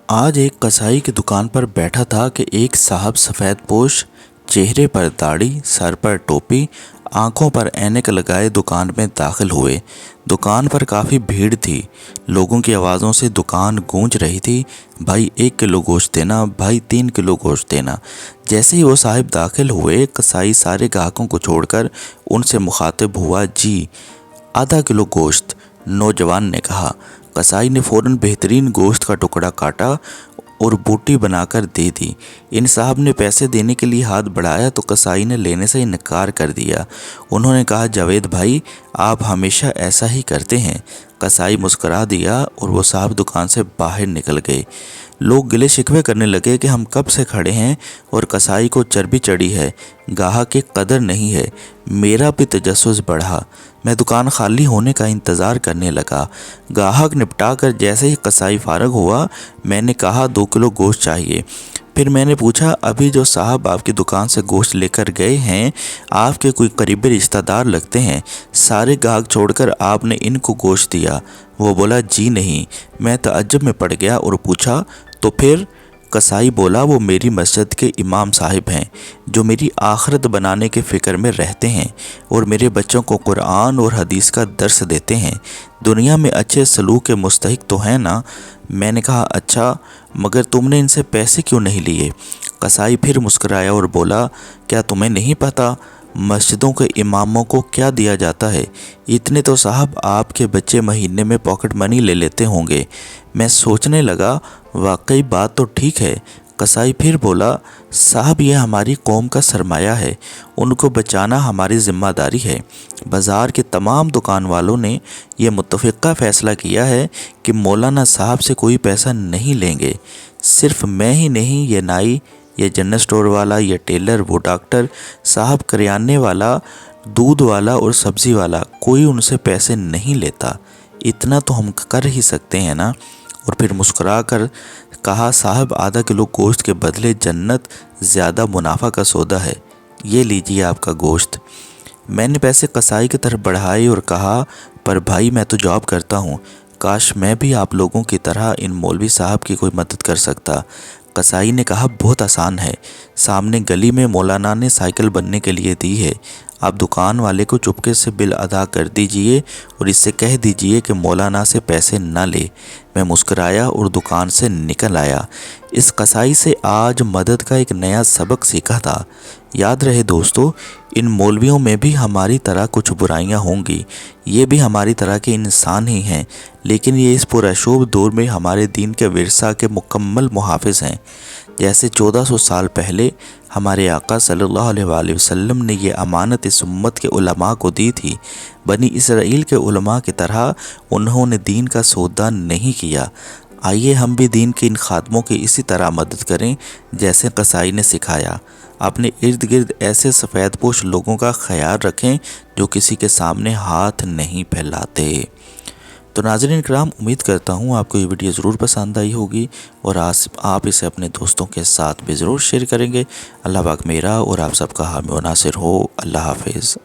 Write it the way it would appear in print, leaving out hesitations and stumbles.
آج ایک کسائی کی دکان پر بیٹھا تھا کہ ایک صاحب سفید پوش، چہرے پر داڑھی، سر پر ٹوپی، آنکھوں پر اینک لگائے دکان میں داخل ہوئے۔ دکان پر کافی بھیڑ تھی، لوگوں کی آوازوں سے دکان گونج رہی تھی۔ بھائی 1 کلو گوشت دینا، بھائی 3 کلو گوشت دینا۔ جیسے ہی وہ صاحب داخل ہوئے، کسائی سارے گاہکوں کو چھوڑ کر ان سے مخاطب ہوا۔ جی ½ کلو گوشت، نوجوان نے کہا۔ کسائی نے فوراً بہترین گوشت کا ٹکڑا کاٹا اور بوٹی بنا کر دے دی۔ ان صاحب نے پیسے دینے کے لیے ہاتھ بڑھایا تو کسائی نے لینے سے انکار کر دیا۔ انہوں نے کہا، جاوید بھائی، آپ ہمیشہ ایسا ہی کرتے ہیں۔ کسائی مسکرا دیا اور وہ صاحب دکان سے باہر نکل گئے۔ لوگ گلے شکوے کرنے لگے کہ ہم کب سے کھڑے ہیں اور کسائی کو چربی چڑھی ہے، گاہک کی قدر نہیں ہے۔ میرا بھی تجسس بڑھا۔ میں دکان خالی ہونے کا انتظار کرنے لگا۔ گاہک نپٹا کر جیسے ہی کسائی فارغ ہوا، میں نے کہا 2 کلو گوشت چاہیے۔ پھر میں نے پوچھا، ابھی جو صاحب آپ کی دکان سے گوشت لے کر گئے ہیں، آپ کے کوئی قریبی رشتہ دار لگتے ہیں؟ سارے گاہک چھوڑ کر آپ نے ان کو گوشت دیا؟ وہ بولا، جی نہیں۔ میں تعجب میں پڑ گیا اور پوچھا، تو پھر؟ کسائی بولا، وہ میری مسجد کے امام صاحب ہیں، جو میری آخرت بنانے کے فکر میں رہتے ہیں اور میرے بچوں کو قرآن اور حدیث کا درس دیتے ہیں۔ دنیا میں اچھے سلوک کے مستحق تو ہیں نا؟ میں نے کہا، اچھا، مگر تم نے ان سے پیسے کیوں نہیں لیے؟ کسائی پھر مسکرایا اور بولا، کیا تمہیں نہیں پتا مسجدوں کے اماموں کو کیا دیا جاتا ہے؟ اتنے تو صاحب آپ کے بچے مہینے میں پاکٹ منی لے لیتے ہوں گے۔ میں سوچنے لگا، واقعی بات تو ٹھیک ہے۔ کسائی پھر بولا، صاحب یہ ہماری قوم کا سرمایہ ہے، ان کو بچانا ہماری ذمہ داری ہے۔ بازار کے تمام دکان والوں نے یہ متفقہ فیصلہ کیا ہے کہ مولانا صاحب سے کوئی پیسہ نہیں لیں گے۔ صرف میں ہی نہیں، یہ نائی، یہ جنرل سٹور والا، یہ ٹیلر، وہ ڈاکٹر صاحب، کریانے والا، دودھ والا اور سبزی والا، کوئی ان سے پیسے نہیں لیتا۔ اتنا تو ہم کر ہی سکتے ہیں نا؟ اور پھر مسکرا کر کہا، صاحب ½ کلو گوشت کے بدلے جنت زیادہ منافع کا سودا ہے، یہ لیجیے آپ کا گوشت۔ میں نے پیسے کسائی کی طرف بڑھائے اور کہا، پر بھائی میں تو جاب کرتا ہوں، کاش میں بھی آپ لوگوں کی طرح ان مولوی صاحب کی کوئی مدد کر سکتا۔ کسائی نے کہا، بہت آسان ہے، سامنے گلی میں مولانا نے سائیکل بننے کے لیے دی ہے، آپ دکان والے کو چپکے سے بل ادا کر دیجئے اور اس سے کہہ دیجئے کہ مولانا سے پیسے نہ لے۔ میں مسکرایا اور دکان سے نکل آیا۔ اس کسائی سے آج مدد کا ایک نیا سبق سیکھا تھا۔ یاد رہے دوستو، ان مولویوں میں بھی ہماری طرح کچھ برائیاں ہوں گی، یہ بھی ہماری طرح کے انسان ہی ہیں، لیکن یہ اس پرعشوب دور میں ہمارے دین کے ورثہ کے مکمل محافظ ہیں۔ جیسے 1400 سال پہلے ہمارے آقا صلی اللہ علیہ وآلہ وسلم نے یہ امانت اس امت کے علماء کو دی تھی، بنی اسرائیل کے علماء کی طرح انہوں نے دین کا سودا نہیں کیا۔ آئیے ہم بھی دین کے ان خادموں کی اسی طرح مدد کریں جیسے کسائی نے سکھایا۔ اپنے ارد گرد ایسے سفید پوش لوگوں کا خیال رکھیں جو کسی کے سامنے ہاتھ نہیں پھیلاتے۔ تو ناظرین کرام، امید کرتا ہوں آپ کو یہ ویڈیو ضرور پسند آئی ہوگی اور آپ اسے اپنے دوستوں کے ساتھ بھی ضرور شیئر کریں گے۔ اللہ پاک میرا اور آپ سب کا حامی و ناصر ہو۔ اللہ حافظ۔